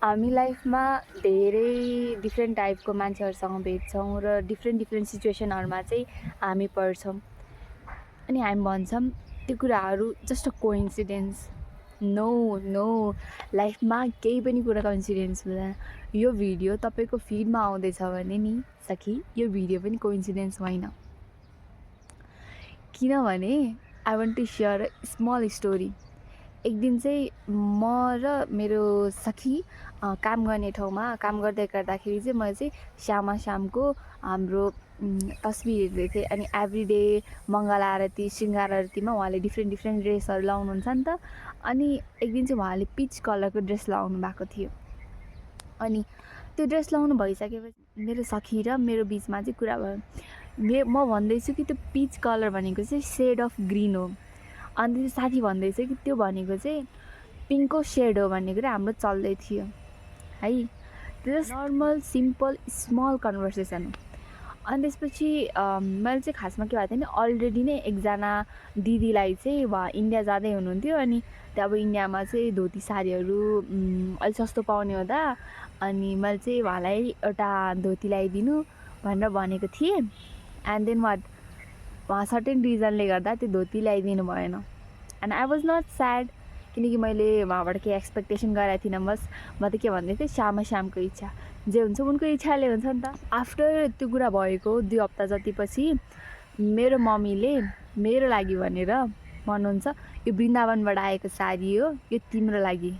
हामी लाइफमा धेरै डिफ्रेन्ट टाइपको मान्छेहरूसँग भेट्छौँ र डिफ्रेन्ट सिचुएसनहरूमा चाहिँ हामी पर्छौँ अनि हामी भन्छौँ त्यो कुराहरू just a coincidence. No no, लाइफमा केही पनि कुरा कोइन्सिडेन्स हुँदैन। यो भिडियो तपाईँको फिडमा आउँदैछ भने नि सखी, यो भिडियो पनि कोइन्सिडेन्स होइन। किनभने I want to share a small story. एक दिन चाहिँ म र मेरो सखी काम गर्ने ठाउँमा काम गर्दाखेरि चाहिँ मैले चाहिँ श्यामको हाम्रो तस्बिर हेर्दै थिएँ। अनि एभ्रिडे मङ्गल आरती शृङ्गार आरतीमा उहाँले डिफ्रेन्ट ड्रेसहरू लाउनुहुन्छ नि त। अनि एक दिन चाहिँ उहाँले पिच कलरको ड्रेस लाउनु भएको थियो। अनि त्यो ड्रेस लाउनु भइसकेपछि मेरो सखी र मेरो बिचमा चाहिँ कुरा भयो। म भन्दैछु कि त्यो पिच कलर भनेको चाहिँ सेड अफ ग्रिन हो। अनि त्यो साथी भन्दैछ कि त्यो भनेको चाहिँ पिङ्कको सेड हो भन्ने कुरा हाम्रो चल्दै थियो है। त्यो नर्मल सिम्पल स्मल कन्भर्सेसन हो। अनि त्यसपछि मैले चाहिँ खासमा के भएको थियो भने अलरेडी नै एकजना दिदीलाई चाहिँ उहाँ इन्डिया जाँदै हुनुहुन्थ्यो। अनि त्यहाँ अब इन्डियामा चाहिँ धोती साडीहरू अलिक सस्तो पाउने हुँदा अनि मैले चाहिँ उहाँलाई एउटा धोती ल्याइदिनु भनेर भनेको थिएँ। एन्ड देन वाट, उहाँ सर्टेन रिजनले गर्दा त्यो धोती ल्याइदिनु भएन। And I was not sad, किनकि मैले उहाँबाट केही एक्सपेक्टेसन गरेको थिइनँ। बस म त के भन्दै थिएँ, श्यामको इच्छा जे हुन्छ उनको इच्छाले हुन्छ नि त। आफ्टर त्यो कुरा भएको 2 हप्ता जतिपछि मेरो मम्मीले मेरो लागि भनेर भन्नुहुन्छ, यो वृन्दावनबाट आएको साडी हो, यो तिम्रो लागि।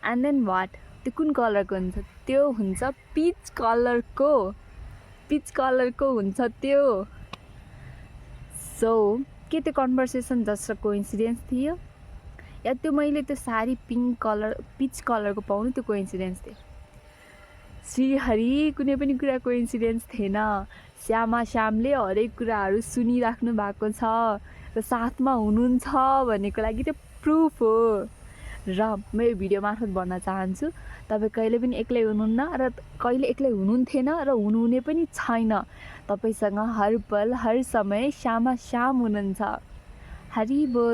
एन्ड देन वाट, त्यो कुन कलरको हुन्छ? त्यो हुन्छ पिच कलरको हुन्छ त्यो। सो के त्यो कन्भर्सेसन जस्ट कोइन्सिडेन्स थियो, या त्यो मैले त्यो साडी पिच कलरको पाउनु त्यो कोइन्सिडेन्स थियो? श्रीहरि, कुनै पनि कुरा कोइन्सिडेन्स थिएन। श्यामले हरेक कुराहरू सुनिराख्नु भएको छ र साथमा हुनुहुन्छ भनेको लागि त्यो प्रुफ हो। र म यो भिडियो मार्फत भन्न चाहन्छु, तपाईँ कहिले पनि एक्लै हुनुहुन्न र कहिले एक्लै हुनुहुन्थेन र हुनुहुने पनि छैन। तपाईँसँग हर पल हर समय श्याम हुनुहुन्छ। हरि बोल।